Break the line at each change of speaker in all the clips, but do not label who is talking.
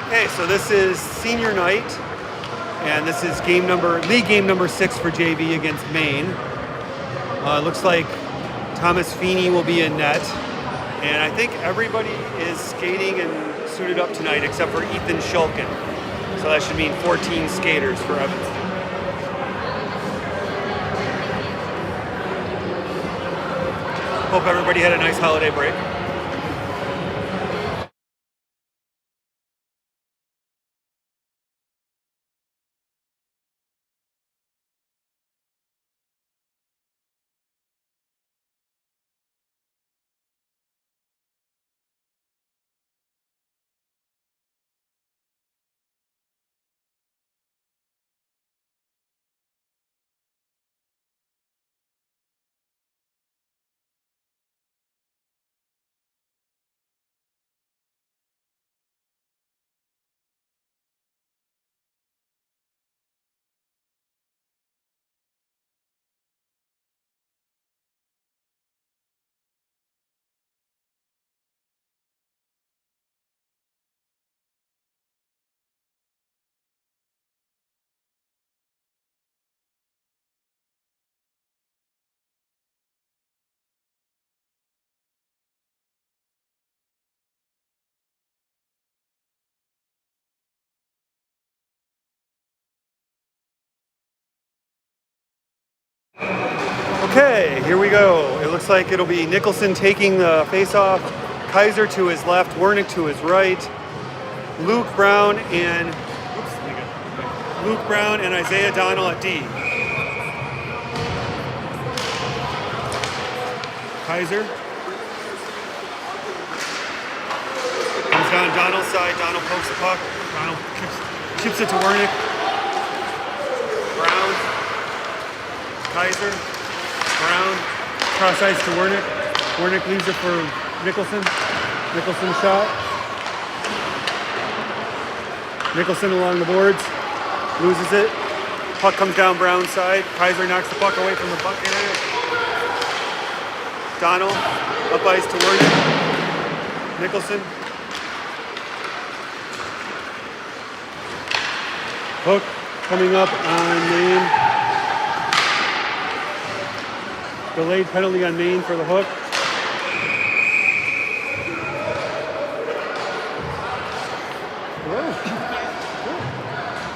Okay, so this is senior night, and this is league game number 6 for JV against Maine. Looks like Thomas Feeney will be in net, and I think everybody is skating and suited up tonight except for Ethan Shulkin. So that should mean 14 skaters for Evanston. Hope everybody had a nice holiday break. Okay, here we go. It looks like it'll be Nicholson taking the face-off, Kaiser to his left, Wernick to his right, Luke Brown and Isaiah Donnell at D. Kaiser comes down Donnell's side. Donnell pokes the puck. Donnell chips it to Wernick. Brown, Kaiser. Brown, cross ice to Wernick. Wernick leaves it for Nicholson. Nicholson shot. Nicholson along the boards, loses it. Puck comes down Brown's side. Kaiser knocks the puck away from the bucket. Donnell, up ice to Wernick. Nicholson. Hook coming up on Maine. Delayed penalty on Maine for the hook. Hello. Cool.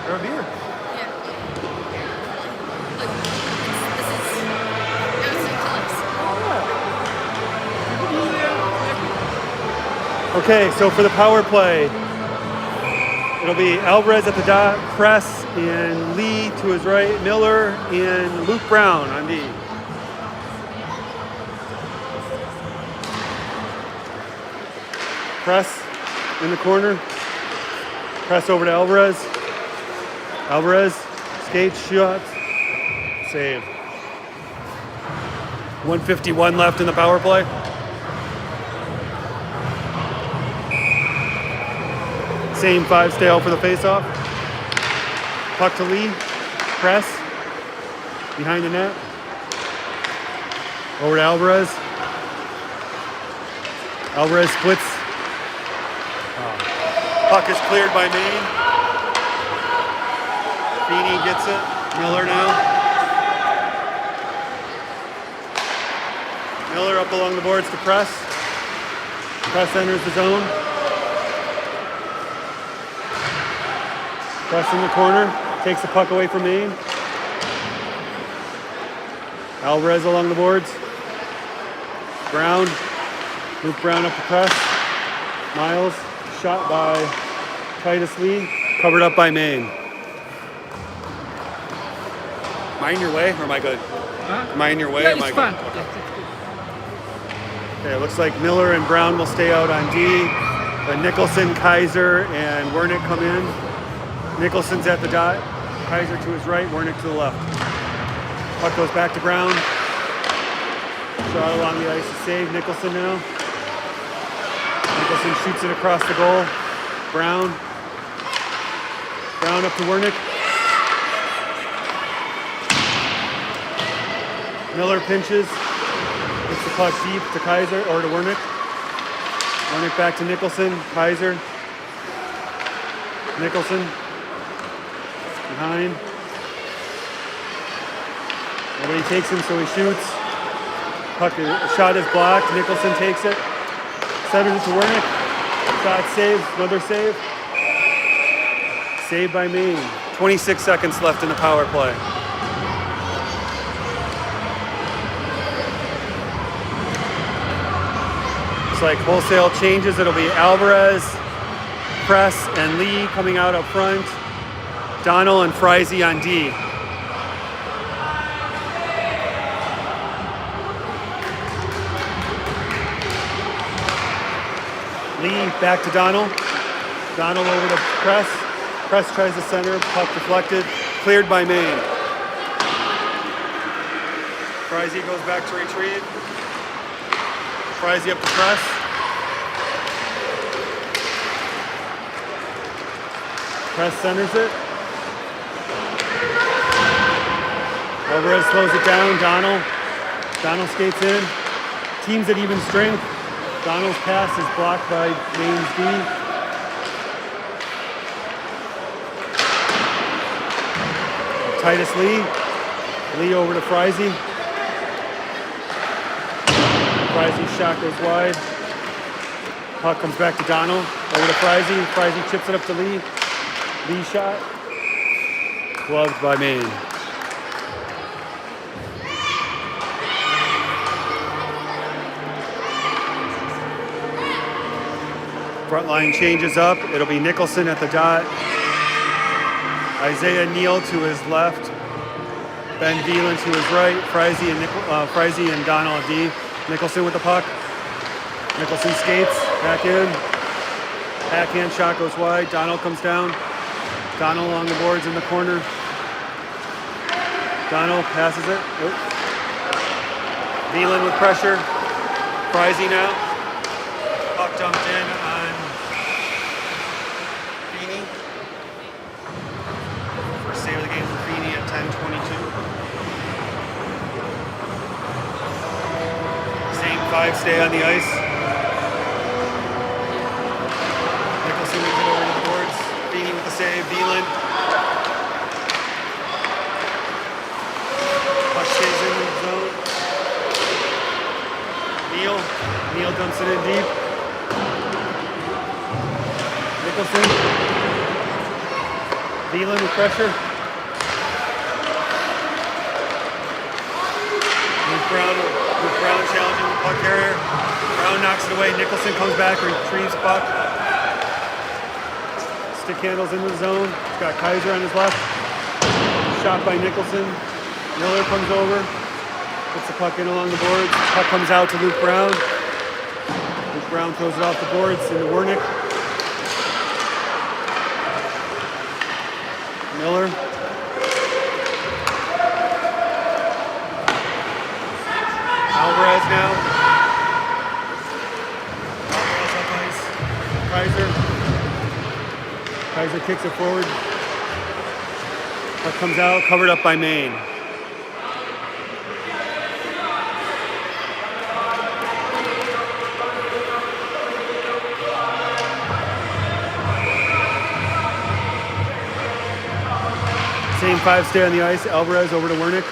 Grab a beer.
Yeah. Look, this is Evanston Phillips.
Okay, so for the power play, it'll be Alvarez at the dot, Press and Lee to his right, Miller and Luke Brown on D. Press in the corner. Press over to Alvarez. Alvarez skates, shots, save. 1:51 left in the power play. Same 5 stay out for the faceoff. Puck to Lee. Press. Behind the net. Over to Alvarez. Alvarez splits. Puck is cleared by Maine. Feeney gets it. Miller now. Miller up along the boards to Press. Press enters the zone. Press in the corner. Takes the puck away from Maine. Alvarez along the boards. Brown. Luke Brown up to Press. Miles. Shot by Titus Lee, covered up by Maine. Am I in your way, or am I good?
Huh?
Am I in your way,
Yeah,
or am I
it's
good?
fine.
Okay, it looks like Miller and Brown will stay out on D. But Nicholson, Kaiser, and Wernick come in. Nicholson's at the dot. Kaiser to his right, Wernick to the left. Puck goes back to Brown. Shot along the ice to save Nicholson now. Nicholson shoots it across the goal. Brown up to Wernick. Miller pinches. Gets the puck deep to Kaiser, or to Wernick. Wernick back to Nicholson. Kaiser. Nicholson behind. Nobody takes him, so he shoots. Puck, shot is blocked. Nicholson takes it. Centers it to Wernick. Shot saves. Another save. Saved by Maine. 26 seconds left in the power play. Looks like wholesale changes. It'll be Alvarez, Press, and Lee coming out up front. Donnell and Friese on D. Lee back to Donnell. Donnell over to Press. Press tries to center. Puck deflected. Cleared by Maine. Friese goes back to retrieve. Friese up to Press. Press centers it. Alvarez slows it down. Donnell skates in. Teams at even strength. Donnell's pass is blocked by Maine's D. Titus Lee. Lee over to Friese. Freise's shot goes wide. Puck comes back to Donnell. Over to Friese. Friese chips it up to Lee. Lee shot. Gloved by Maine. Front line changes up. It'll be Nicholson at the dot. Isaiah Neal to his left. Ben Veland to his right. Friese and Donnell at D. Nicholson with the puck. Nicholson skates. Back in. Backhand shot goes wide. Donnell comes down. Donnell along the boards in the corner. Donnell passes it. Oh. Veland with pressure. Friese now. Puck dumped in on Feeney. First save of the game for Feeney at 10:22. Same five stay on the ice. Nicholson moves it over to the boards. Feeney with the save. Veland. Puck stays in the zone. Neal dumps it in deep. Nicholson. Veland with pressure. With Brown challenging the puck carrier. Brown knocks it away. Nicholson comes back, retrieves puck. Stick handles into the zone. He's got Kaiser on his left. Shot by Nicholson. Miller comes over. Puts the puck in along the boards. Puck comes out to Luke Brown. Luke Brown throws it off the boards into Wernick. Miller. Alvarez now. Alvarez up ice. Kaiser kicks it forward. Puck comes out, covered up by Maine. Same five stay on the ice. Alvarez over to Wernick.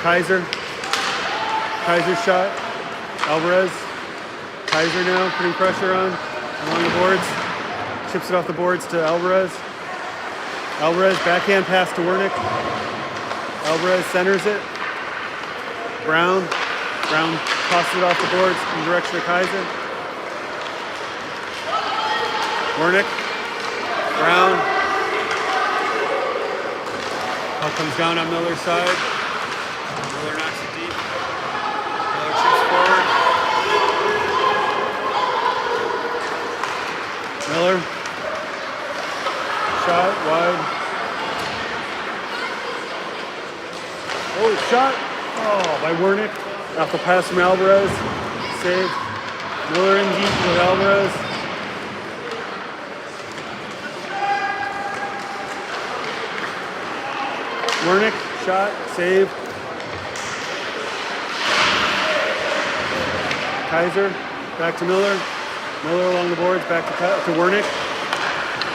Kaiser shot. Alvarez. Kaiser now putting pressure on along the boards. Chips it off the boards to Alvarez. Alvarez backhand pass to Wernick. Alvarez centers it. Brown tosses it off the boards in the direction of Kaiser. Wernick. Brown. Puck comes down on Miller's side. Miller knocks it deep. Miller chips forward. Miller. Shot wide. Oh, shot. Oh, by Wernick. Off the pass from Alvarez. Save. Miller in deep with Alvarez. Wernick, shot, save. Kaiser, back to Miller. Miller along the boards, back to Wernick.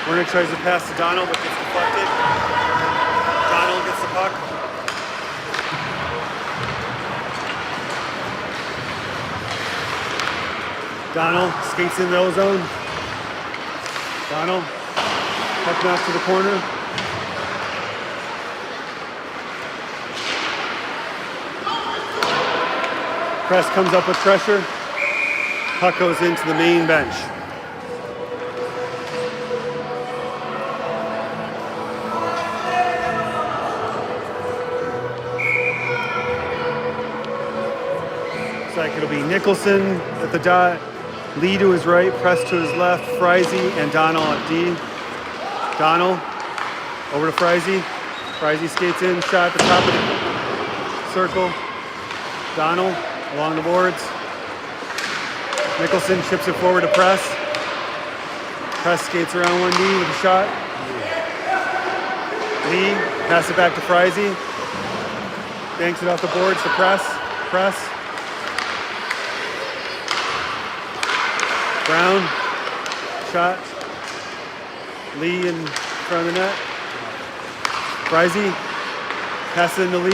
Wernick tries to pass to Donald, but gets deflected. Donald gets the puck. Donald skates in the O-zone. Donald, puck knocked to the corner. Press comes up with pressure. Puck goes into the Maine bench. Looks like it'll be Nicholson at the dot. Lee to his right, Press to his left, Frizy and Donald at D. Donald over to Frizy. Frizy skates in, shot at the top of the circle. Donald along the boards. Nicholson chips it forward to Press. Press skates around 1D with a shot. Lee pass it back to Frizy. Banks it off the boards to Press. Press. Brown, shot. Lee in front of the net. Frizy, pass it into Lee.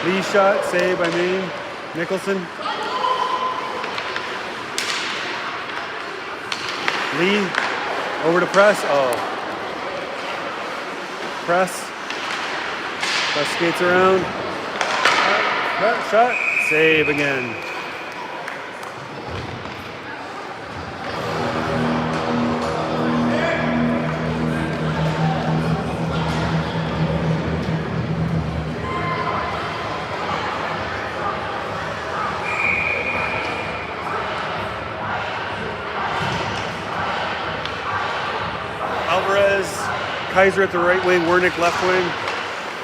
Lee shot, saved by Maine. Nicholson. Lee, over to Press. Oh. Press. Press skates around. Shot, save again. Alvarez, Kaiser at the right wing, Wernick left wing,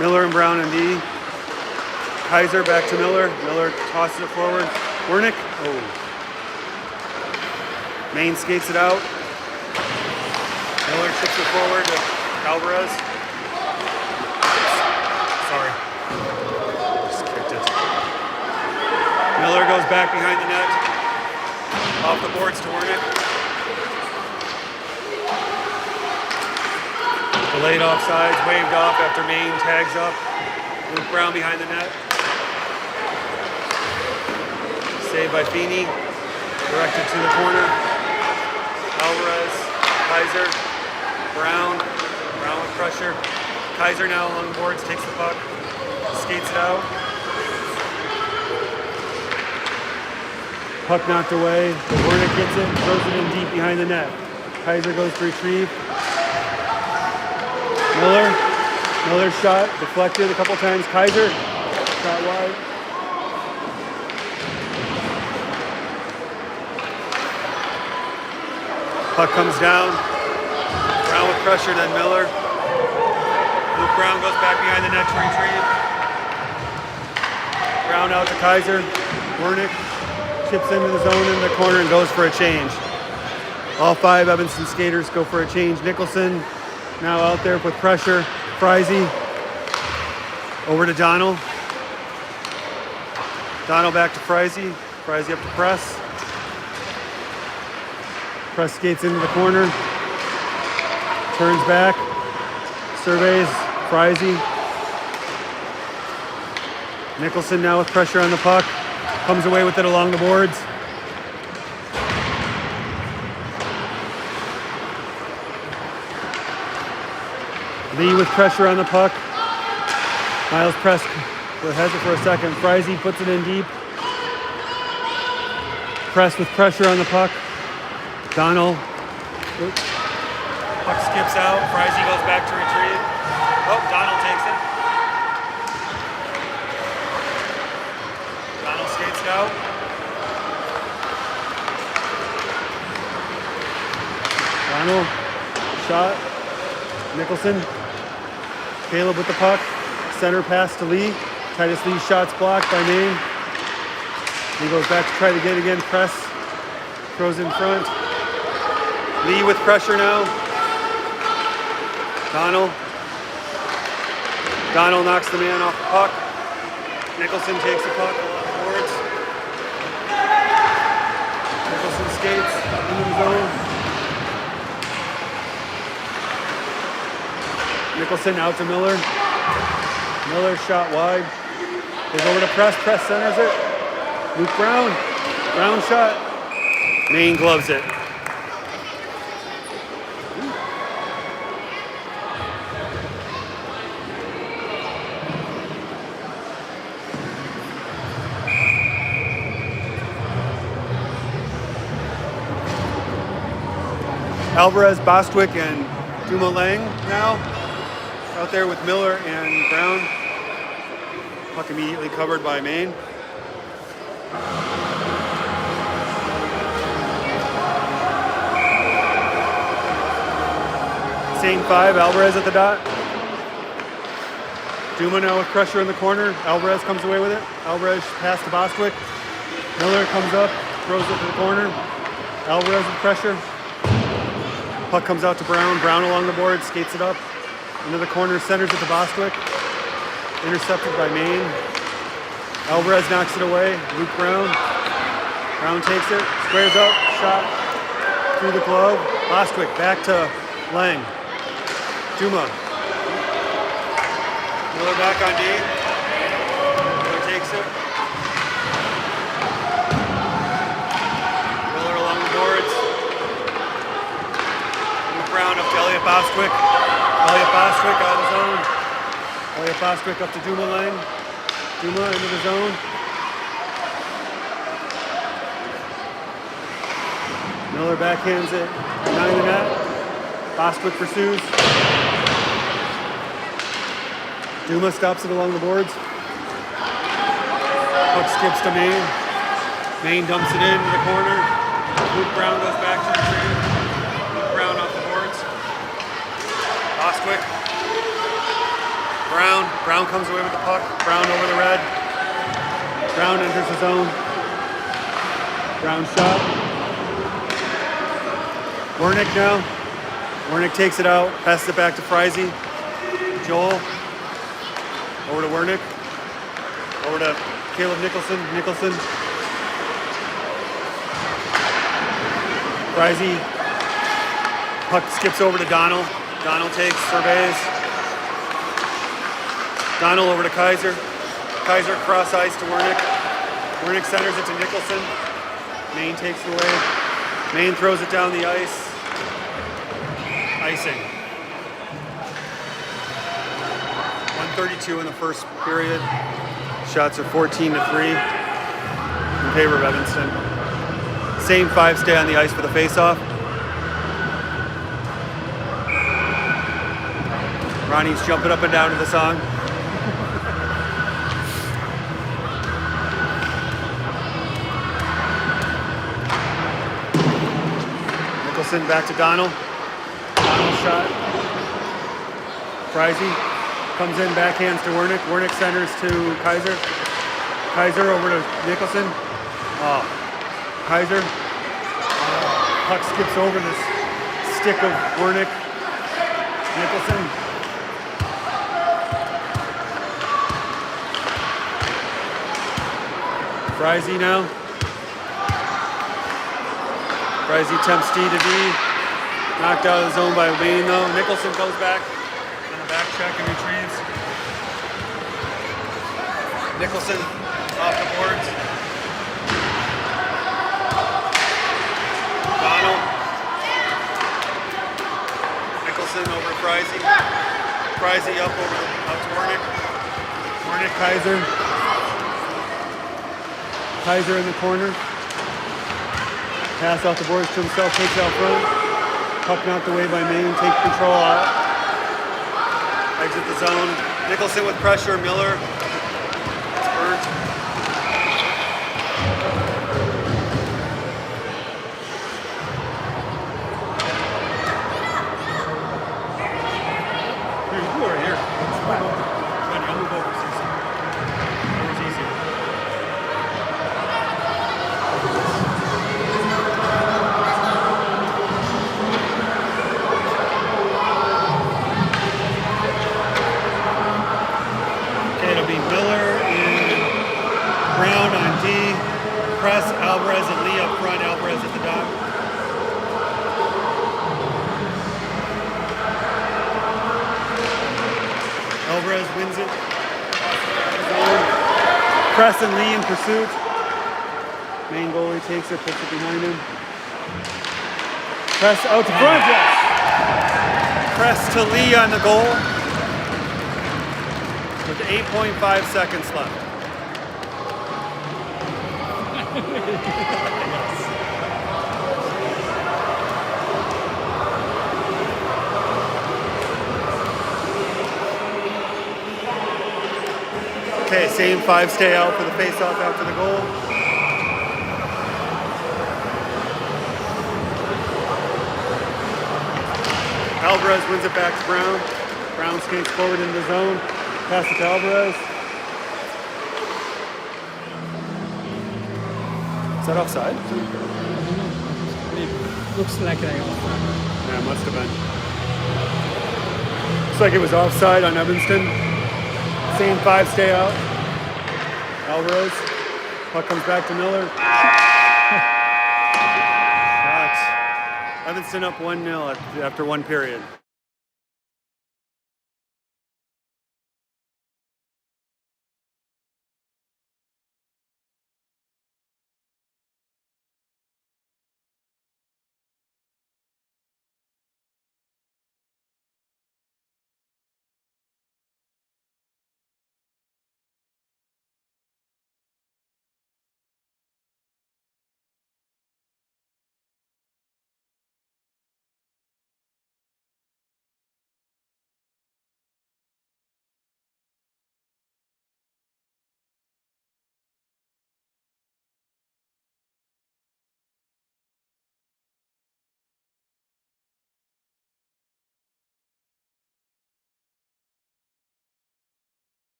Miller and Brown and D. Kaiser back to Miller. Miller tosses it forward. Wernick. Oh. Maine skates it out. Miller chips it forward to Alvarez. Sorry. Just kicked it. Miller goes back behind the net. Off the boards to Wernick. Delayed offsides, waved off after Maine tags up. Luke Brown behind the net. Saved by Feeney. Directed to the corner. Alvarez, Kaiser, Brown. Brown with pressure. Kaiser now along the boards, takes the puck. Skates it out. Puck knocked away. Wernick gets it, throws it in deep behind the net. Kaiser goes to retrieve. Miller shot, deflected a couple times. Kaiser, shot wide. Puck comes down. Brown with pressure, then Miller. Luke Brown goes back behind the net to retrieve. Brown out to Kaiser. Wernick chips into the zone in the corner and goes for a change. All five Evanston skaters go for a change. Nicholson now out there with pressure. Frizy over to Donald. Donald back to Frizy. Frizy up to Press. Press skates into the corner. Turns back. Surveys Frizy. Nicholson now with pressure on the puck. Comes away with it along the boards. Lee with pressure on the puck. Miles Press has it for a second. Frizy puts it in deep. Press with pressure on the puck. Donald. Oops. Puck skips out. Frizy goes back to retrieve. Oh, Donald takes it. Donald skates it out. Donald. Shot. Nicholson. Caleb with the puck. Center pass to Lee. Titus Lee's shot's blocked by Maine. He goes back to try to get it again. Press. Throws in front. Lee with pressure now. Donald. Donald knocks the man off the puck. Nicholson takes the puck along the boards. Nicholson skates into the zone. Nicholson out to Miller. Miller shot wide. Goes over to press. Press centers it. Luke Brown. Brown shot. Maine gloves it. Alvarez, Bostwick, and Dumoulin now out there with Miller and Brown. Puck immediately covered by Maine. Same five, Alvarez at the dot. Duma now with pressure in the corner. Alvarez comes away with it. Alvarez pass to Bostwick. Miller comes up, throws it to the corner. Alvarez with pressure. Puck comes out to Brown. Brown along the board, skates it up into the corner, centers it to Bostwick. Intercepted by Maine. Alvarez knocks it away. Luke Brown. Brown takes it, squares up, shot through the glove. Bostwick back to Lang. Duma. Miller back on D. Miller takes it. Miller along the boards. Brown up to Elliot Bostwick. Elliot Bostwick out of the zone. Elliot Bostwick up to Dumoulin. Duma into the zone. Miller backhands it behind the net. Bostwick pursues. Duma stops it along the boards. Puck skips to Maine. Maine dumps it into the corner. Luke Brown goes back to the train. Luke Brown off the boards. Bostwick. Brown comes away with the puck. Brown over the red. Brown enters the zone. Brown shot. Wernick now. Wernick takes it out. Passes it back to Freisey. Joel. Over to Wernick. Over to Caleb Nicholson. Nicholson. Freisey. Puck skips over to Donnell. Donnell takes, surveys. Donnell over to Kaiser. Kaiser cross ice to Wernick. Wernick centers it to Nicholson. Maine takes it away. Maine throws it down the ice. Icing. 1:32 in the first period. Shots are 14-3 in favor of Evanston. Same five stay on the ice for the face-off. Ronnie's jumping up and down to the song. Nicholson back to Donnell. Donnell shot. Freisey comes in, backhands to Wernick. Wernick centers to Kaiser. Kaiser over to Nicholson. Kaiser. Puck skips over this stick of Wernick. Nicholson. Freisey now. Freisey attempts D to D. Knocked out of the zone by Maine though. Nicholson goes back on the back check and retrieves. Nicholson off the boards. Donnell. Nicholson over to Freisey. Freisey up to Wernick. Wernick, Kaiser. Kaiser in the corner. Pass off the boards to himself, takes out front. Puck knocked away by Maine, takes control out. Exit the zone. Nicholson with pressure, Miller. It's burnt. Here, you go over here. I'll move over. It's easier. Brown on D, press, Alvarez and Lee up front, Alvarez at the dot. Press and Lee in pursuit. Maine goalie takes it, puts it behind him. Press out to front, yes. Press to Lee on the goal. With 8.5 seconds left. Okay, same 5 stay out for the face-off after the goal. Alvarez wins it back to Brown. Brown skates forward into the zone. Pass it to Alvarez. Is that offside?
It looks like I offside.
Yeah, it must have been. Looks like it was offside on Evanston. Same 5 stay out. Alvarez. Puck comes back to Miller. Shot. Evanston up 1-0 after 1 period.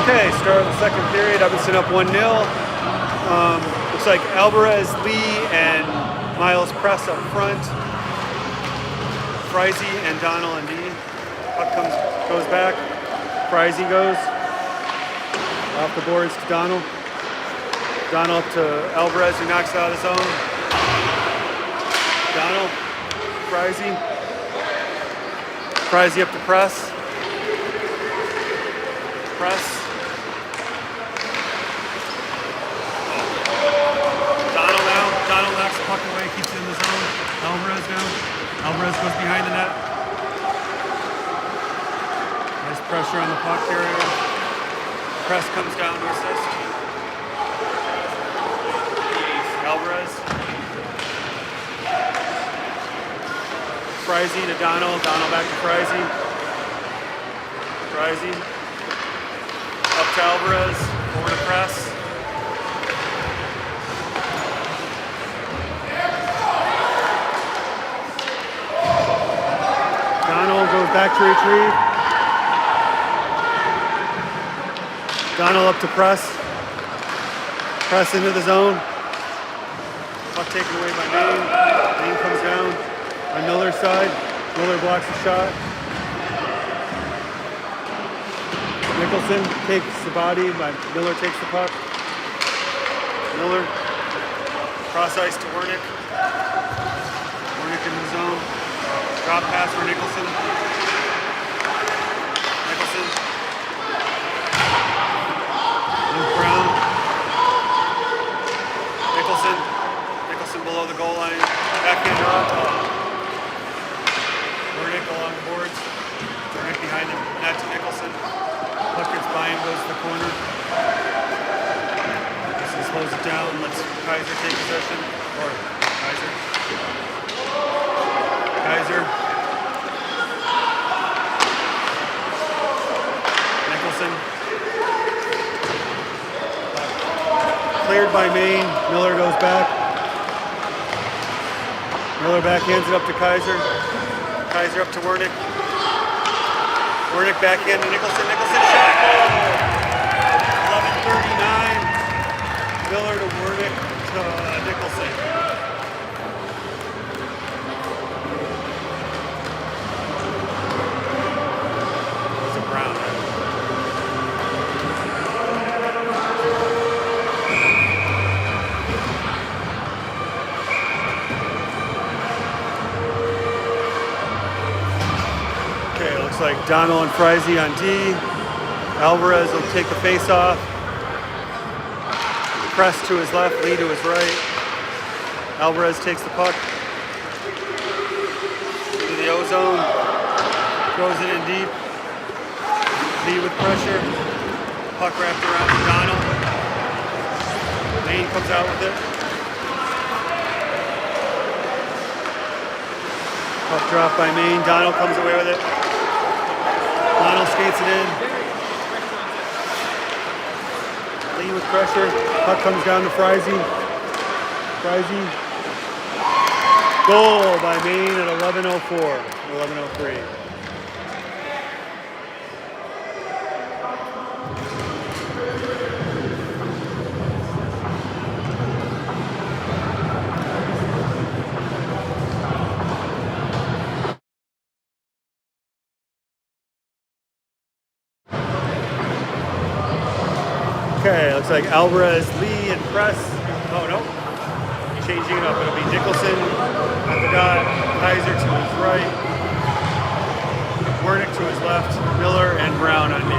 Okay, start of the second period. Evanston up 1-0. Looks like Alvarez, Lee, and Miles press up front. Friese and Donnell and D. Puck goes back. Friese goes off the boards to Donnell. Donnell up to Alvarez, who knocks it out of the zone. Donnell, Friese. Friese up to press. Press. Donald knocks the puck away, keeps it in the zone. Alvarez now. Alvarez goes behind the net. Nice pressure on the puck carrier. Press comes down to assist. Alvarez. Friese to Donald. Donald back to Friese. Friese. Up to Alvarez. Over to press. Donald goes back to retrieve. Donald up to press. Press into the zone. Puck taken away by Maine. Maine comes down on Miller's side. Miller blocks the shot. Nicholson takes the body, but Miller takes the puck. Miller. Cross ice to Wernick. Wernick in the zone. Drop pass for Nicholson. Nicholson. Luke Brown. Nicholson. Nicholson below the goal line. Backhand draw. Wernick along the boards. Wernick behind the net to Nicholson. Puck gets by him, goes to the corner. Nicholson slows it down, lets Kaiser take possession. Or Kaiser. Kaiser. Nicholson. Cleared by Maine. Miller goes back. Miller backhands it up to Kaiser. Kaiser up to Wernick. Wernick backhand to Nicholson. Nicholson shot. 11:39. Miller to Wernick to Nicholson. It's a Brown. Okay, looks like Donald and Frizy on D. Alvarez will take the face off. Press to his left, Lee to his right. Alvarez takes the puck to the O-zone. Throws it in deep. Lee with pressure. Puck wrapped around to Donald. Maine comes out with it. Puck drop by Maine. Donald comes away with it. Donald skates it in. Lee with pressure. Puck comes down to Frizy. Frizy. Goal by Maine at 11:04. 11:03. Okay, looks like Alvarez, Lee, and Press. Oh, no. Changing it up. It'll be Nicholson at the dot, Kaiser to his right, Wernick to his left, Miller and Brown on D.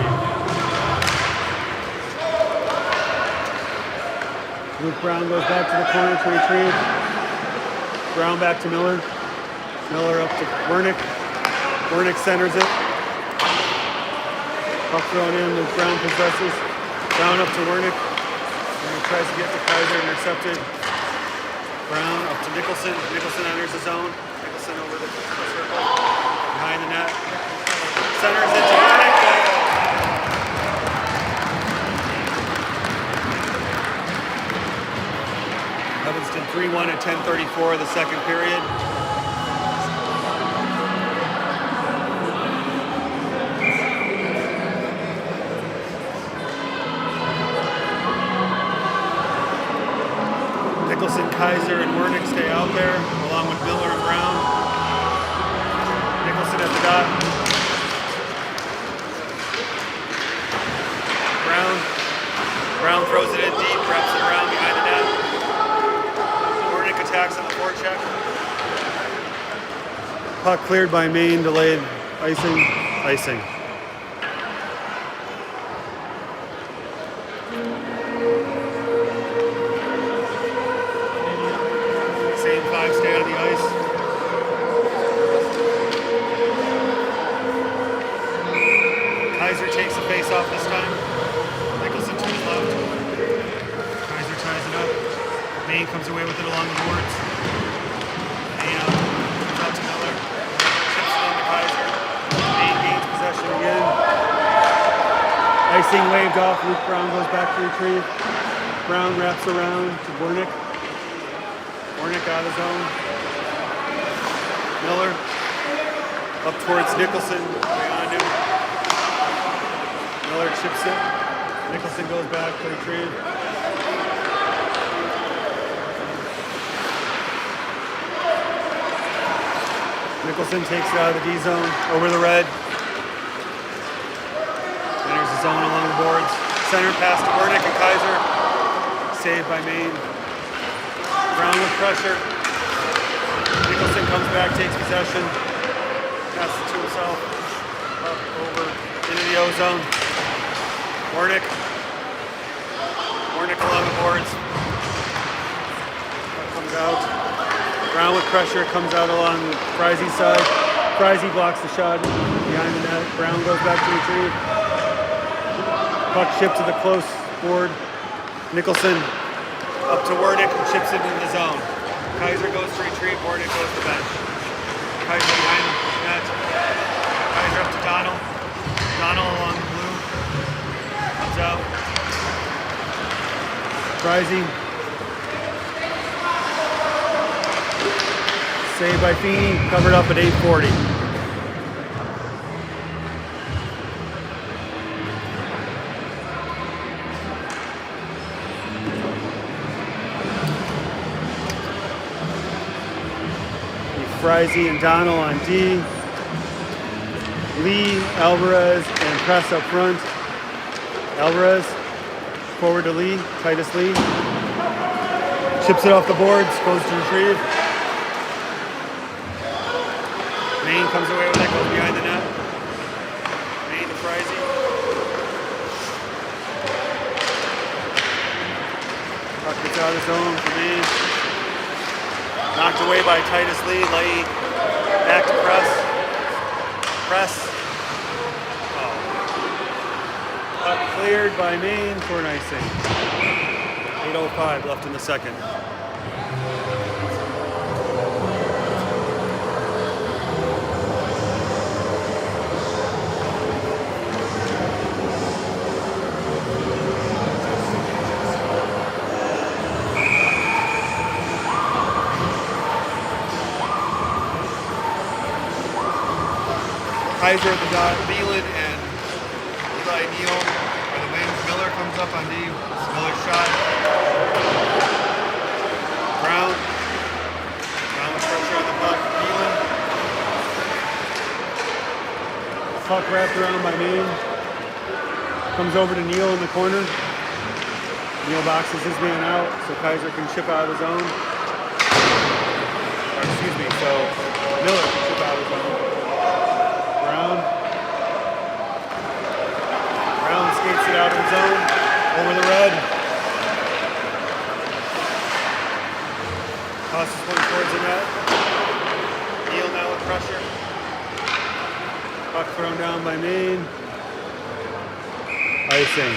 Luke Brown goes back to the corner to retrieve. Brown back to Miller. Miller up to Wernick. Wernick centers it. Puck thrown in, Luke Brown possesses. Brown up to Wernick. Wernick tries to get to Kaiser, intercepted. Brown up to Nicholson. Nicholson enters the zone. Nicholson over the circle. Behind the net. Centers it to Wernick. Evanston 3-1 at 10:34 of the second period. Nicholson, Kaiser, and Wernick stay out there, along with Miller and Brown. Nicholson at the dot. Brown throws it in deep, wraps it around behind the net. Wernick attacks on the forecheck. Puck cleared by Maine, delayed icing. Same five stay on the ice. Kaiser takes the face off this time. Nicholson to his left. Kaiser ties it up. Maine comes away with it along the boards. Maine comes out to Miller. Chips it into Kaiser. Maine gains possession again. Icing waved off. Luke Brown goes back to retrieve. Brown wraps around to Wernick. Wernick out of zone. Miller up towards Nicholson. Miller chips it. Nicholson goes back to retrieve. Nicholson takes it out of the D zone over the red. Enters the zone along the boards. Center pass to Wernick and Kaiser. Saved by Maine. Brown with pressure. Nicholson comes back, takes possession. Passes it to himself. Up, over, into the O-zone. Wernick along the boards. Comes out. Brown with pressure, comes out along Frizy's side. Frizy blocks the shot behind the net. Brown goes back to retrieve. Puck chipped to the close board. Nicholson up to Wernick and chips it into the zone. Kaiser goes to retreat, Warnick goes to bench. Kaiser behind the net. Kaiser up to Donald. Donald along the blue. Comes out. Frizzy. Saved by Feeney, covered up at 840. Frizzy and Donald on D. Lee, Alvarez, and Press up front. Alvarez, forward to Lee, Titus Lee. Chips it off the boards, goes to retrieve. Maine comes away with it, goes behind the net. Maine to Frizzy. Puck gets out of the zone for Maine. Knocked away by Titus Lee. Lee back to Press. Press. Oh. Puck cleared by Maine for an icing. 8:05 left in the second. Kaiser at the dot, Thielen and Eli Neal are the wings. Miller comes up on D. Miller's shot. Brown. Brown with pressure on the puck. Thielen. Puck wrapped around by Maine. Comes over to Neal in the corner. Neal boxes his man out so Kaiser can chip out of his own. Or excuse me, so Miller can chip out of his own. Brown skates it out of his zone, over the red. Tosses one towards the net. Neal now with pressure. Puck thrown down by Maine. Icing.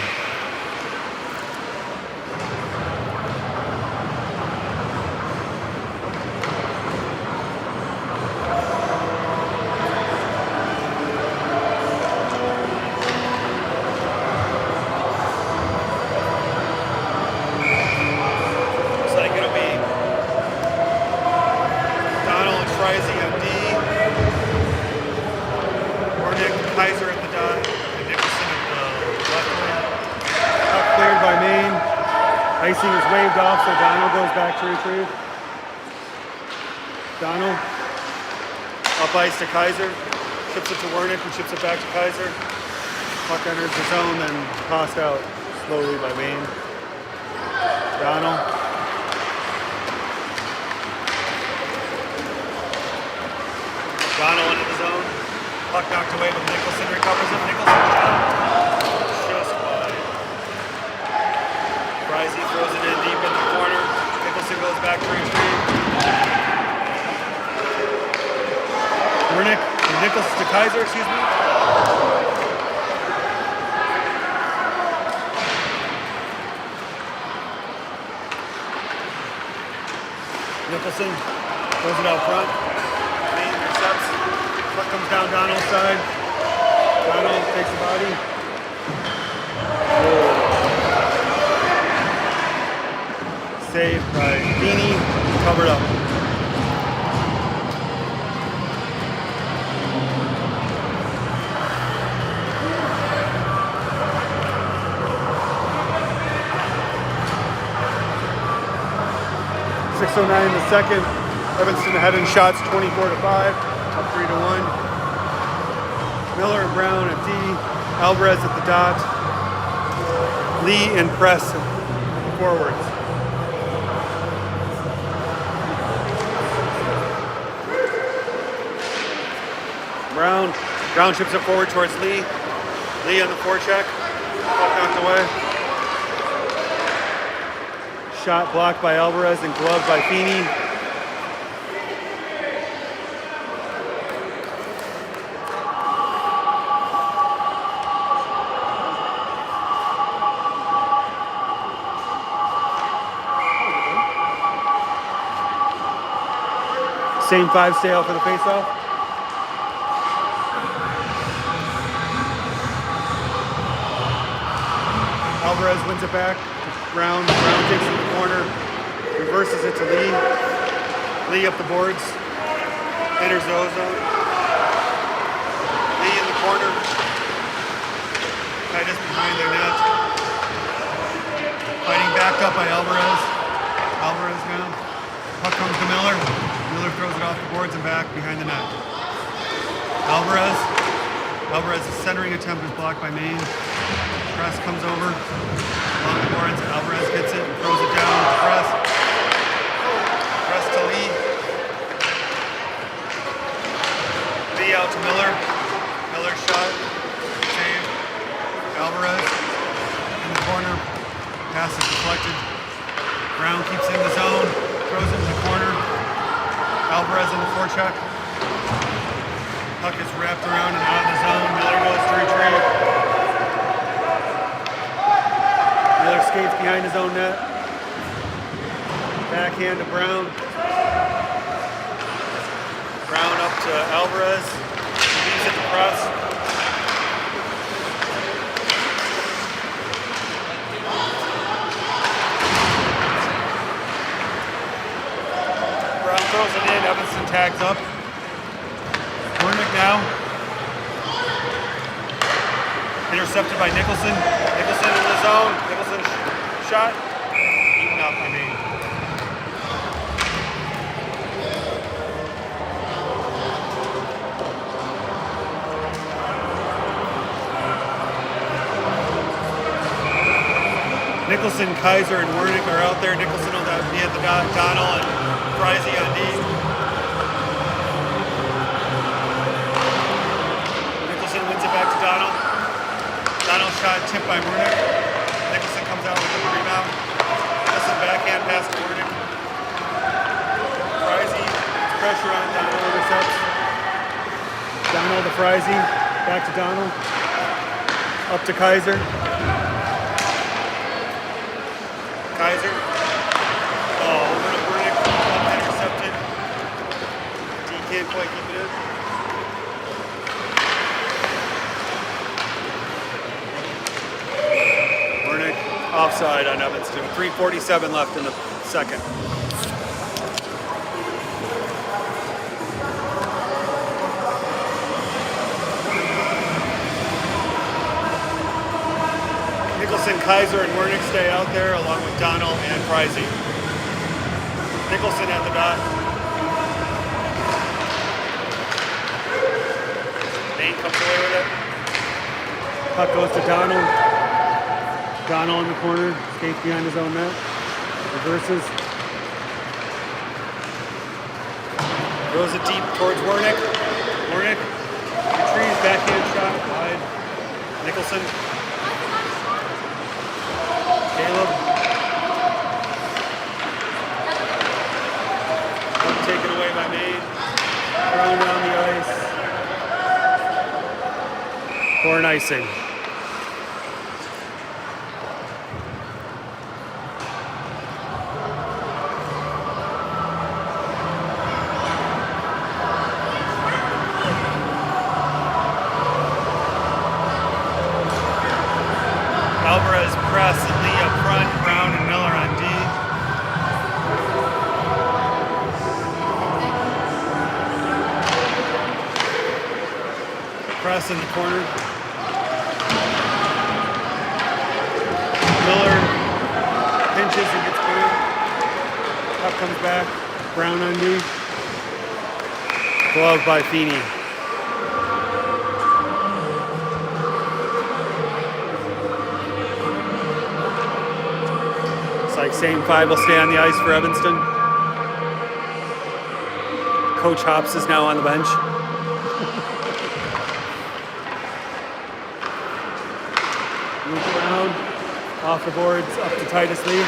Kaiser at the dot, and Nicholson at the left wing. Puck cleared by Maine. Icing is waved off, so Donald goes back to retrieve. Donald. Up ice to Kaiser. Chips it to Wernick, who chips it back to Kaiser. Puck enters the zone, then tossed out slowly by Maine. Donald. Donald into the zone. Puck knocked away, but Nicholson recovers it. Nicholson shot. Just wide. Frizzy throws it in deep in the corner. Nicholson goes back to retrieve. Wernick, Nicholson to Kaiser, excuse me. Nicholson throws it out front. Maine intercepts. Puck comes down Donald's side. Donald takes the body. Saved by Feeney. Covered up. .609 in the second. Evanston ahead in shots 24-5. Up 3-1. Miller and Brown at D. Alvarez at the dot. Lee and Press forwards. Brown chips it forward towards Lee. Lee on the forecheck. Puck knocked away. Shot blocked by Alvarez and gloved by Feeney. Same 5 stay out for the face-off. Alvarez wins it back. Brown takes it in the corner. Reverses it to Lee. Lee up the boards. Enters the ozone. Lee in the corner. Titus behind their net. Fighting backed up by Alvarez. Alvarez now. Puck comes to Miller. Miller throws it off the boards and back behind the net. Alvarez. Alvarez's centering attempt is blocked by Maine. Press comes over along the boards. Alvarez gets it and throws it down to Press. Press to Lee. Lee out to Miller. Miller shot. Save. Alvarez in the corner. Pass is deflected. Brown keeps it in the zone. Throws it in the corner. Alvarez in the forecheck. Puck is wrapped around and out of the zone. Miller goes to retrieve. Miller skates behind his own net. Backhand to Brown. Brown up to Alvarez. Leaves at the press. Brown throws it in. Evanston tags up. Wernick now. Intercepted by Nicholson. Nicholson in the zone. Nicholson shot. Eaten up by Maine. Nicholson, Kaiser, and Wernick are out there. Nicholson will be at the Donnell and Frizy on D. Nicholson wins it back to Donnell. Donnell shot tipped by Wernick. Nicholson comes out with a rebound. Nicholson backhand pass to Wernick. Frizy, pressure on Donnell, intercepts. Donnell to Frizy, back to Donnell. Up to Kaiser. Kaiser. Oh, Wernick intercepted. D can't quite keep it in. Wernick offside on Evanston. 3:47 left in the second. Nicholson, Kaiser, and Wernick stay out there along with Donnell and Frizy. Nicholson at the dot. Maine comes away with it. Puck goes to Donnell. Donnell in the corner, skates behind his own net. Reverses. Throws it deep towards Wernick. Wernick retrieves, backhand shot, wide. Nicholson. Caleb. Puck taken away by Maine. Thrown down the ice. For an icing. Alvarez, Press, and Lee up front. Brown and Miller on D. Press in the corner. Miller pinches and gets burned. Puck comes back. Brown on D. Glove by Feeney. Like same 5 will stay on the ice for Evanston. Coach Hops is now on the bench. Move around, off the boards, up to Titus Lee.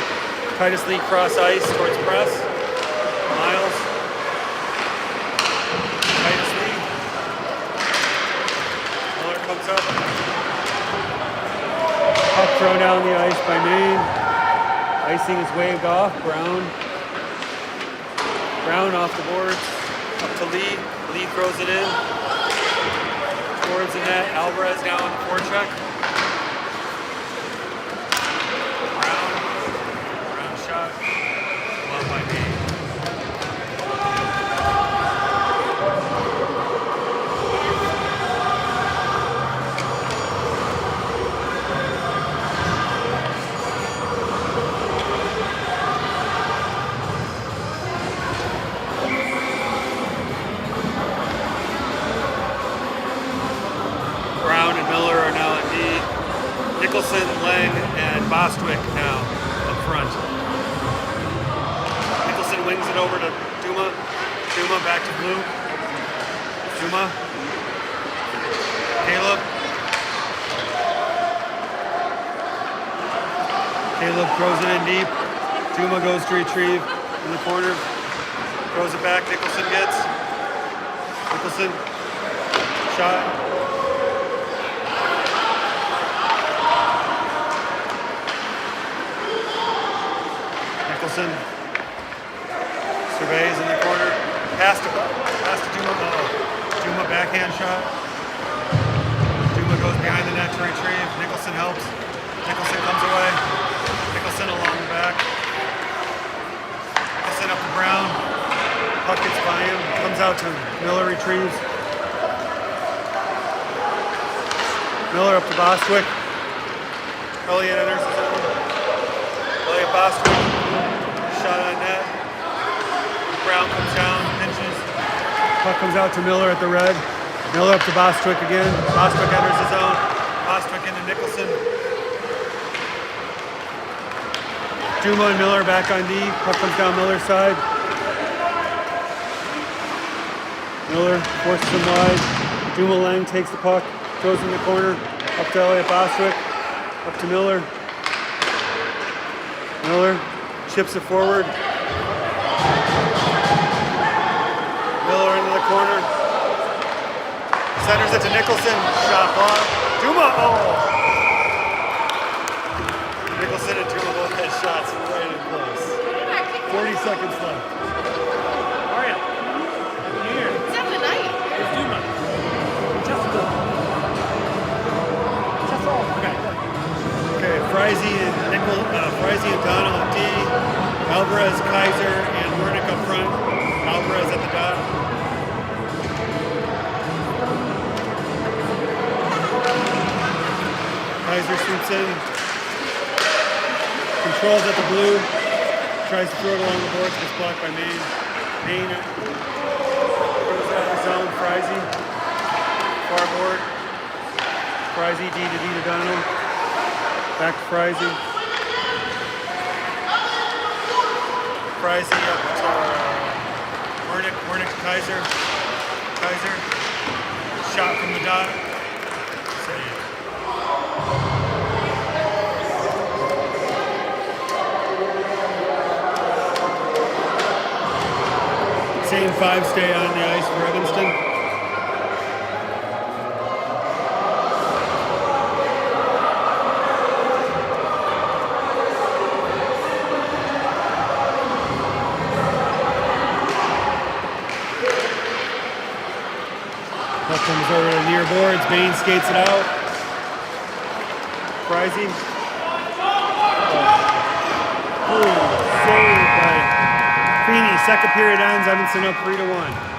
Titus Lee cross ice towards Press. Miles. Titus Lee. Miller comes up. Puck thrown down the ice by Maine. Icing is waved off. Brown off the boards. Up to Lee. Lee throws it in. Towards the net. Alvarez now on the forecheck. Brown shot. Love by Maine. Brown and Miller are now in D. Nicholson, Lang, and Bostwick now up front. Nicholson wings it over to Duma. Duma back to Blue. Duma. Caleb. Caleb throws it in deep. Duma goes to retrieve in the corner. Throws it back. Nicholson gets. Nicholson. Shot. Nicholson surveys in the corner. Pass to Duma. Duma backhand shot. Duma goes behind the net to retrieve. Nicholson helps. Nicholson comes away. Nicholson along the back. Nicholson up to Brown. Puck gets by him. Comes out to Miller, retrieves. Miller up to Bostwick. Elliott enters the zone. Elliott Bostwick. Shot on net. Brown comes down, pinches. Puck comes out to Miller at the red. Miller up to Bostwick again. Bostwick enters the zone. Bostwick into Nicholson. Duma and Miller back on D. Puck comes down Miller's side. Miller forces him wide. Duma Lang takes the puck, throws in the corner. Up to Elliott Bostwick. Up to Miller. Miller chips it forward. Miller into the corner. Centers it to Nicholson. Shot block. Duma. Oh! Nicholson and Duma both had shots right in close. 40 seconds left.
How are you? Happy New Year.
It's after night.
It's Duma. Just all. Okay.
Okay, Frizy and Donald at D. Alvarez, Kaiser, and Wernick up front. Alvarez at the dot. Kaiser sweeps in. Controls at the blue. Tries to throw it along the boards, gets blocked by Maine. Maine throws it out of the zone. Frizy. Far board. Frizy, D to Donald. Back to Frizy. Frizy up to Wernick to Kaiser. Kaiser. Shot from the dot. Save. Same five stay on the ice for Evanston. Puck comes over to near boards. Maine skates it out. Frizy. Saved by Feeney. Second period ends. Evanston up 3-1.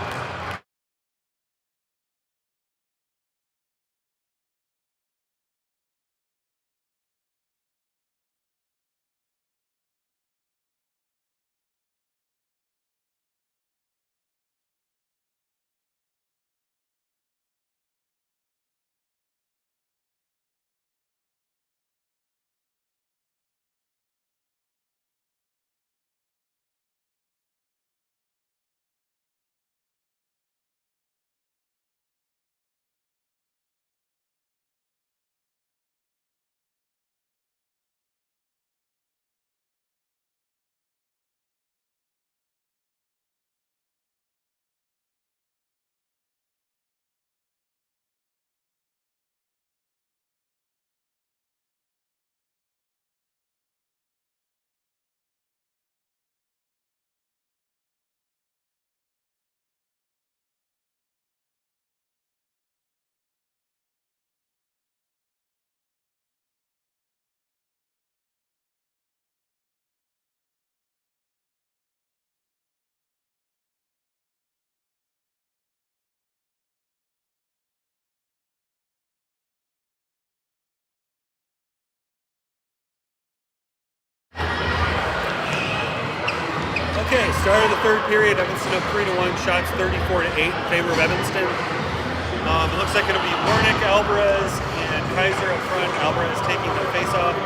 Okay, start of the third period. Evanston up 3-1. Shots 34-8 in favor of Evanston. It looks like it'll be Warnick, Alvarez, and Kaiser up front. Alvarez taking the face-off.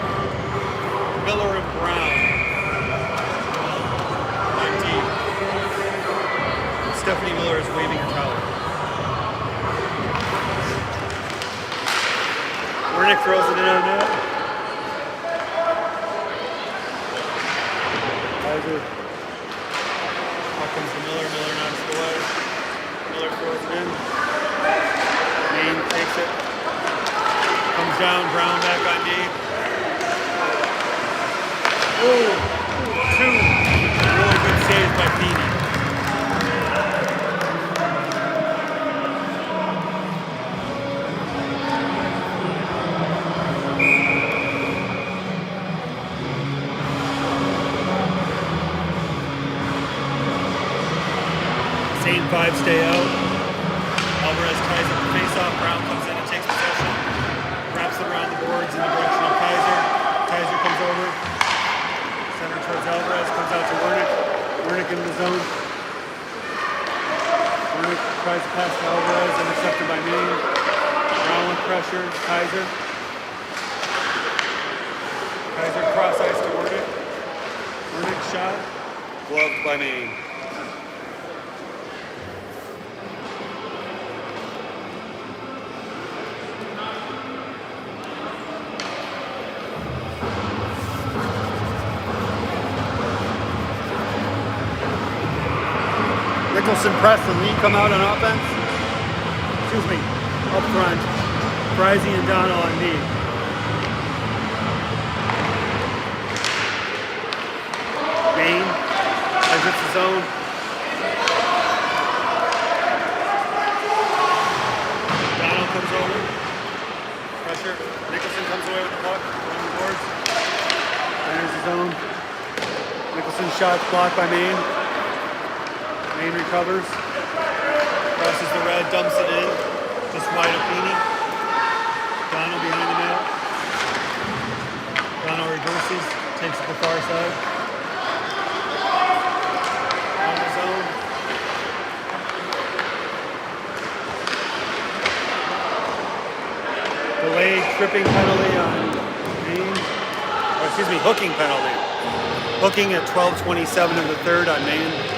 Miller and Brown on deep. Stephanie Miller is waving her towel. Warnick throws it in on net. Kaiser. Out comes to Miller. Miller knocks it away. Miller throws it in. Maine takes it. Comes down. Brown back on D. Ooh. Two really good saves by Feeney. Same five stay out. Alvarez ties up the face-off. Brown comes in and takes possession. Wraps it around the boards in the direction of Kaiser. Kaiser comes over. Center towards Alvarez. Comes out to Warnick. Warnick in the zone. Warnick tries to pass to Alvarez. Intercepted by Maine. Brown with pressure. Kaiser. Kaiser cross ice to Warnick. Warnick shot. Gloved by Maine. Nicholson, Press, and Lee come out on offense. Excuse me, up front. Frizzy and Donald on D. Maine exits the zone. Donald comes over. Pressure. Nicholson comes away with the puck on the boards. Enters the zone. Nicholson shot blocked by Maine. Maine recovers, crosses the red, dumps it in, just wide of Feeney. Donald behind the net. Donald reverses, takes it to the far side. On the zone. Delayed tripping penalty on Maine. Or excuse me, hooking penalty. Hooking at 12:27 of the third on Maine.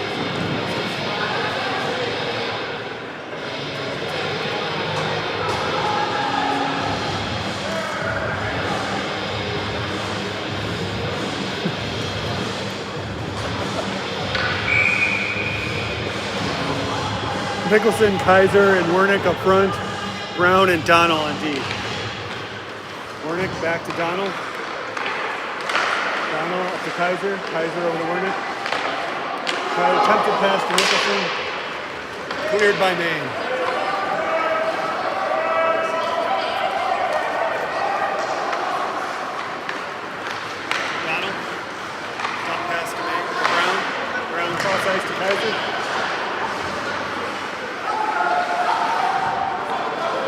Nicholson, Kaiser, and Warnick up front. Brown and Donald on D. Warnick back to Donald. Donald up to Kaiser. Kaiser over to Warnick. Attempted pass to Nicholson. Cleared by Maine. Donald. Dump pass to Maine. Brown. Brown cross ice to Kaiser.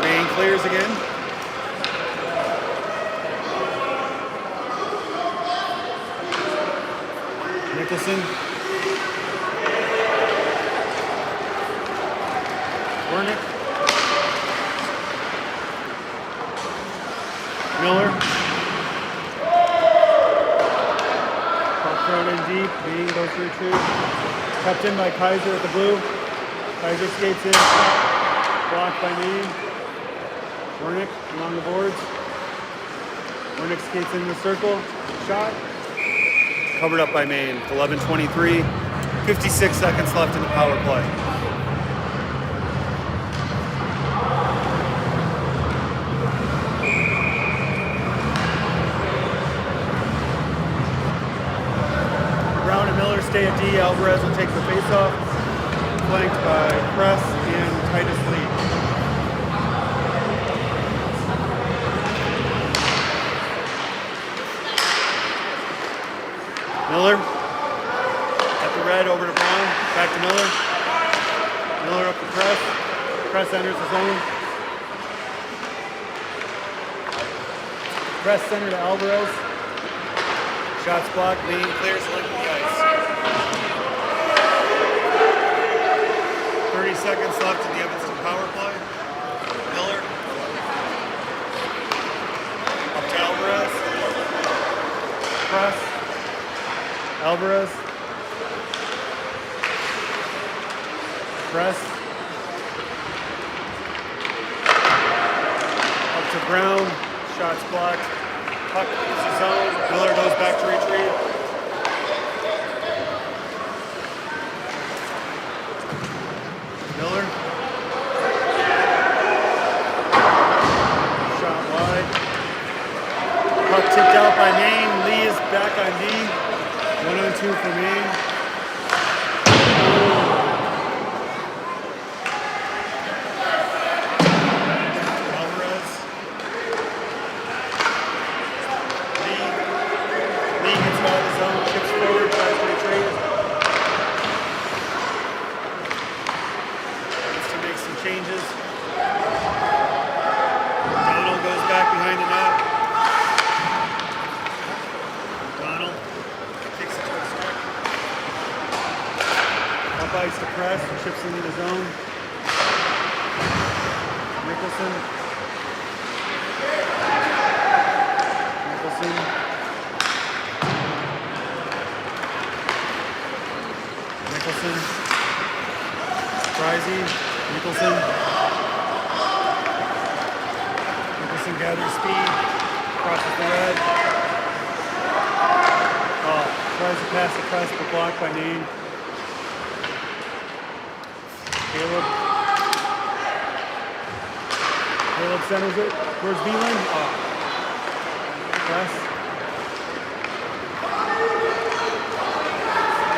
Maine clears again. Nicholson. Warnick. Miller. Puck thrown in deep. Maine goes through two. Kept in by Kaiser at the blue. Kaiser skates in. Blocked by Maine. Warnick along the boards. Warnick skates in the circle. Shot. Covered up by Maine. 11:23. 56 seconds left in the power play. Brown and Miller stay at D. Alvarez will take the face-off. Flanked by Press and Titus Lee. Miller at the red over to Brown, back to Miller. Miller up to Press. Press enters the zone. Press center to Alvarez. Shots blocked. Maine clears the length of the ice. 30 seconds left in the Evanston power play. Miller. Up to Alvarez. Press. Alvarez. Press. Up to Brown. Shots blocked. Puck hits the zone. Miller goes back to retrieve. Miller. Shot wide. Puck tipped out by Maine. Lee is back on D. 1-on-2 for Maine. Alvarez. Lee gets out of the zone, chips forward, tries to retrieve. Needs to make some changes. Donald goes back behind the net. Donald kicks it to a stick. Up ice to press, chips into the zone. Nicholson. Nicholson. Nicholson. Frizzy. Nicholson. Nicholson gathers speed. Crosses the red. Oh, tries to pass the press, but blocked by Maine. Caleb. Caleb centers it towards Beeland. Oh. Press.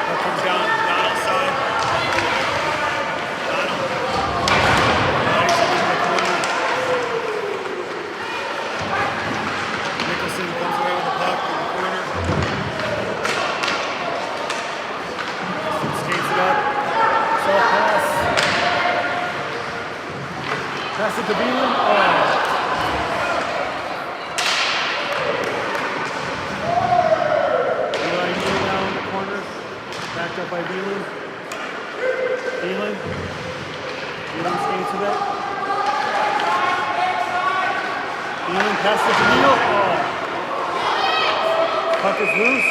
That comes down Donald's side. Donald. He's in the corner. Nicholson comes away with the puck in the corner. Skates it up. Soft pass. Pass it to Beeland. Oh. Eli Neal now in the corner. Backed up by Beeland. Beeland. Beeland skates with it. Beeland passes it to Neal. Oh. Puck is loose.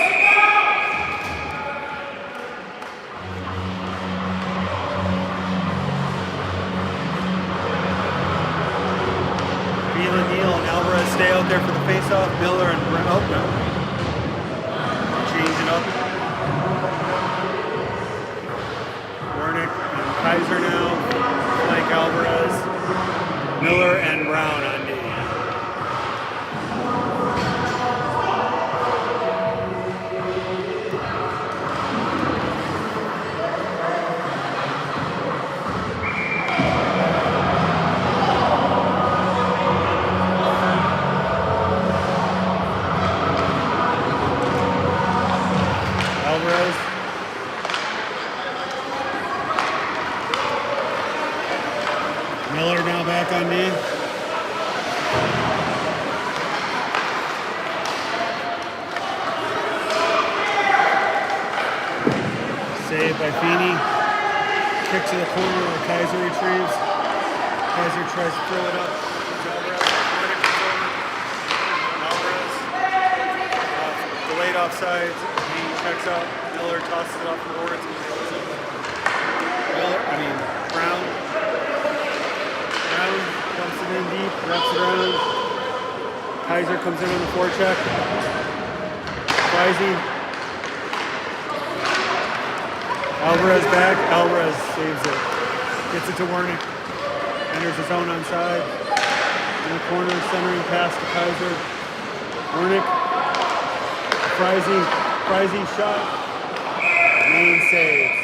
Neal and Alvarez stay out there for the face-off. Miller and Brown. Oh, no. Change it up. Wernick and Kaiser now. Flank Alvarez. Miller and Brown on D. Alvarez. Miller now back on D. Saved by Feeney. Kick to the corner where Kaiser retrieves. Kaiser tries to throw it up. Alvarez. Delayed offside. He checks out. Miller tosses it off the boards. Brown. Brown dumps it in deep, wraps it around. Kaiser comes in on the forecheck. Frizzy. Alvarez back. Alvarez saves it. Gets it to Wernick. Enters his own onside. In the corner, centering pass to Kaiser. Wernick. Frizzy shot. Maine saves.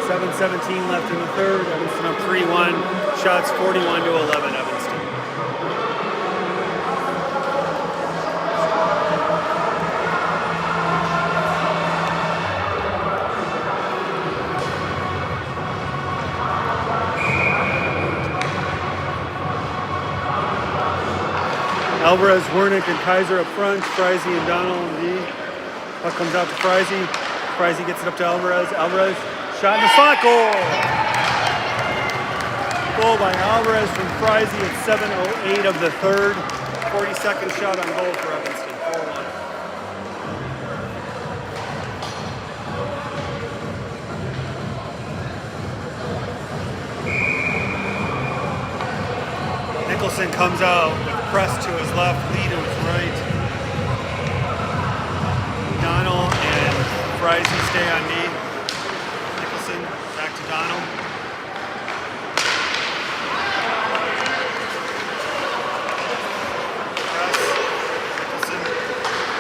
7:17 left in the third. Evanston up 3-1. Shots 41-11 Evanston. Alvarez, Wernick, and Kaiser up front. Frizzy and Donald and D. Puck comes out to Frizzy. Frizzy gets it up to Alvarez. Alvarez Shot in the slot, goal. Goal by Alvarez from Frizy at 7:08 of the third. 42nd shot on goal for Evanston, 4-1. Nicholson comes out with press to his left, Lee to his right. Donald and Frizy stay on knee. Nicholson back to Donald. Press. Nicholson.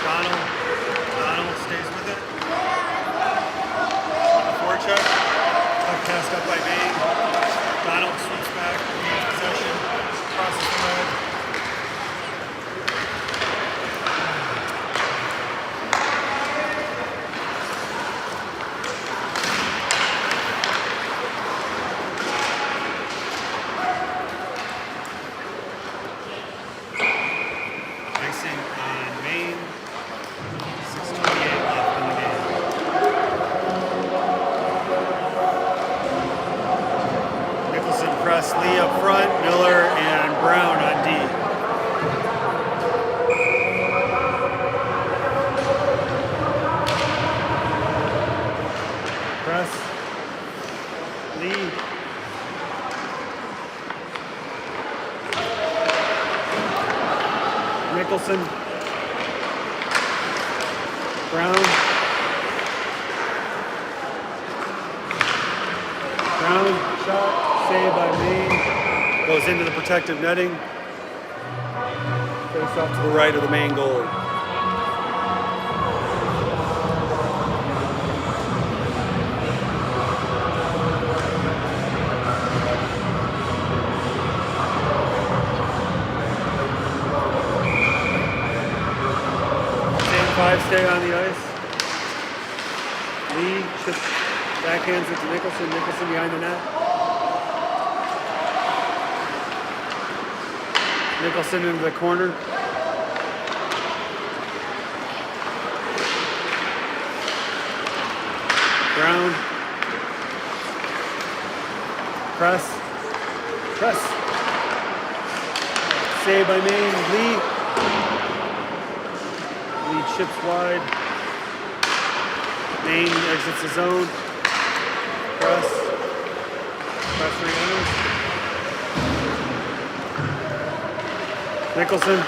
Donald. Donald stays with it. On the forecheck. Puck cast up by Maine. Donald sweeps back, gains possession. Crosses the red. Icing on Maine. 6:28 left in the game. Nicholson press Lee up front, Miller and Brown on D. Press Lee. Nicholson. Brown. Brown shot, saved by Maine. Goes into the protective netting. Face off to the right of the Maine goalie. Same five stay on the ice. Lee just backhands it to Nicholson. Nicholson behind the net. Nicholson into the corner. Brown. Press. Press. Saved by Maine. Lee. Lee chips wide. Maine exits the zone. Press. Press re-enters. Nicholson.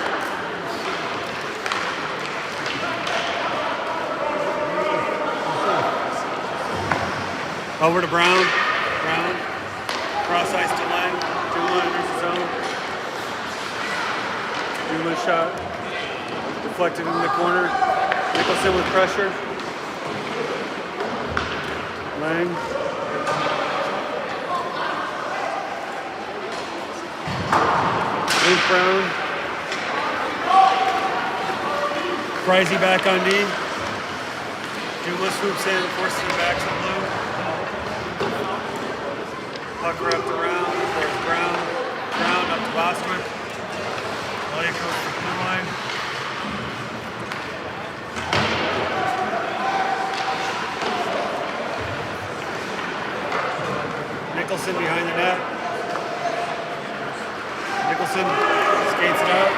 Over to Brown. Brown. Cross ice to Lang. Duma enters the zone. Duma shot. Deflected in the corner. Nicholson with pressure. Lang. Luke Brown. Frizy back on D. Duma swoops in, forces it back to blue. Puck wrapped around. There's Brown. Brown up to Bostwick. Elliott goes to the blue line. Nicholson behind the net. Nicholson skates it out.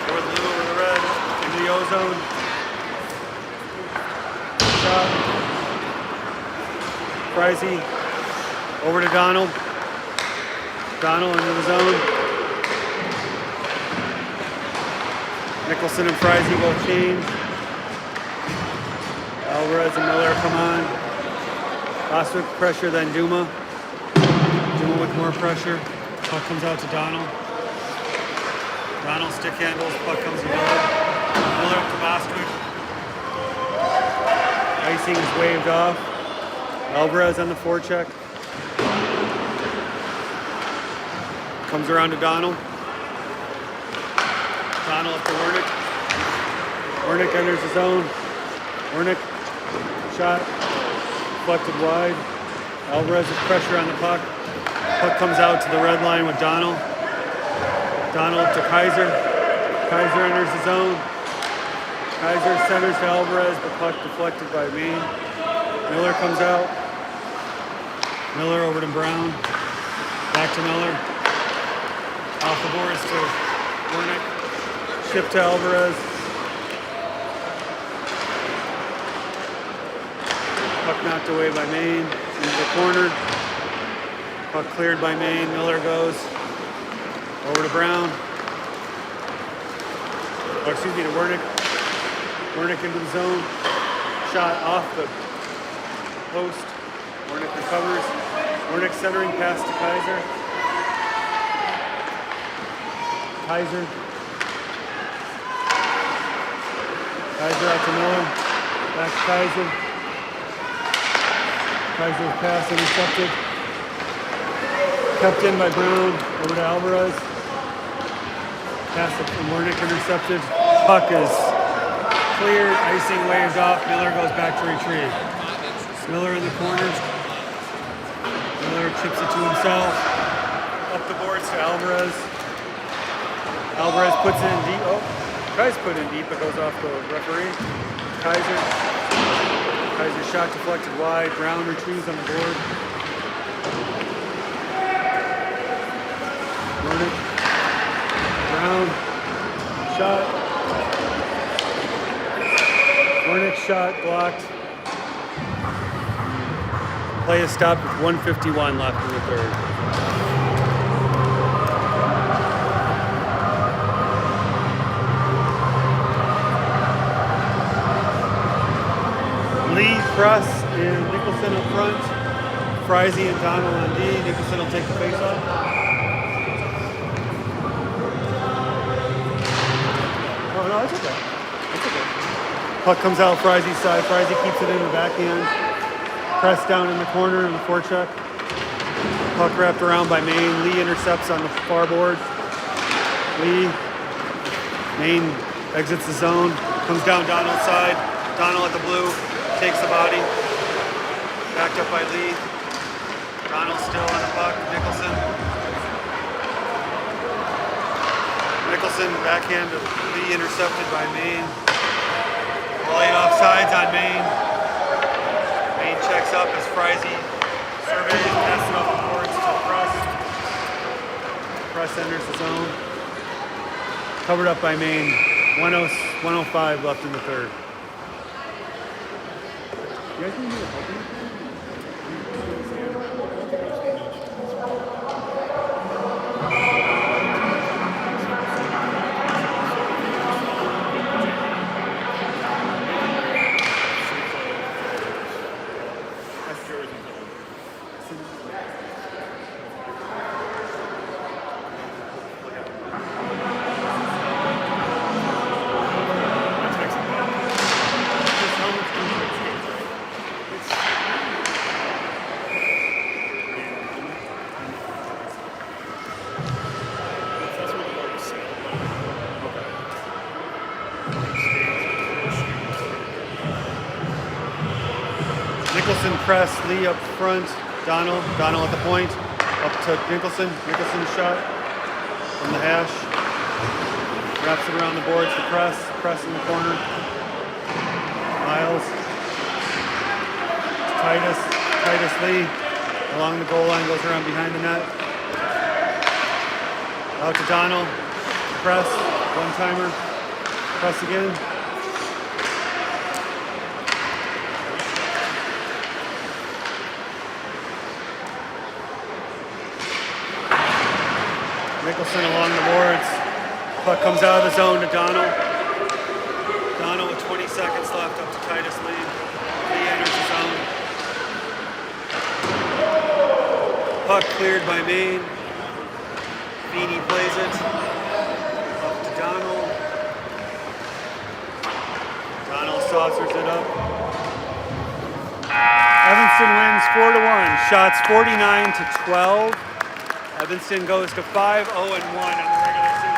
Over the blue, over the red. Into the ozone. Shot. Frizy. Over to Donald. Donald into the zone. Nicholson and Frizy both change. Alvarez and Miller come on. Bostwick pressure, then Duma. Duma with more pressure. Puck comes out to Donald. Donald stick handles. Puck comes to Miller. Miller up to Bostwick. Icing is waved off. Alvarez on the forecheck. Comes around to Donald. Donald up to Wernick. Wernick enters the zone. Wernick. Shot. Deflected wide. Alvarez with pressure on the puck. Puck comes out to the red line with Donald. Donald to Kaiser. Kaiser enters the zone. Kaiser centers to Alvarez. The puck deflected by Maine. Miller comes out. Miller over to Brown. Back to Miller. Off the boards to Wernick. Ship to Alvarez. Puck knocked away by Maine. Into the corner. Puck cleared by Maine. Miller goes over to Brown. Oh, excuse me, to Wernick. Wernick into the zone. Shot off the post. Wernick recovers. Wernick centering pass to Kaiser. Kaiser out to Miller. Back to Kaiser. Kaiser's pass intercepted. Kept in by Brown. Over to Alvarez. Pass from Wernick intercepted. Puck is cleared. Icing waved off. Miller goes back to retrieve. Miller in the corner. Miller chips it to himself. Up the boards to Alvarez. Alvarez puts it in deep. Oh, tries to put it in deep, but goes off the referee. Kaiser. Kaiser's shot deflected wide. Brown retrieves on the board. Wernick. Brown. Shot. Wernick shot blocked. Play is stopped with 1:51 left in the third. Lee, Press, and Nicholson up front. Frizy and Donald on D. Nicholson will take the face off. Oh, no, it's okay. It's okay. Puck comes out Frizy's side. Frizy keeps it in the backhand. Press down in the corner in the forecheck. Puck wrapped around by Maine. Lee intercepts on the far board. Lee. Maine exits the zone. Comes down Donald's side. Donald at the blue. Takes the body. Backed up by Lee. Donald still on the puck. Nicholson. Nicholson backhand to Lee intercepted by Maine. Late offsides on Maine. Maine checks up as Frizy surveys, passes off the boards to Press. Press enters the zone. Covered up by Maine. 1:05 left in the third. You guys need me to help you? Nicholson press, Lee up front, Donald at the point, up to Nicholson shot from the hash, wraps it around the boards to Press in the corner, Miles, Titus Lee, along the goal line, goes around behind the net, out to Donald, Press, one-timer, Press again. Nicholson along the boards. Puck comes out of the zone to Donald. Donald with 20 seconds left up to Titus Lee. Lee enters the zone. Puck cleared by Maine. Feeney plays it. Up to Donald. Donald saucers it up. Evanston wins 4-1. Shots 49-12. Evanston goes to 5-0-1 on the regular season.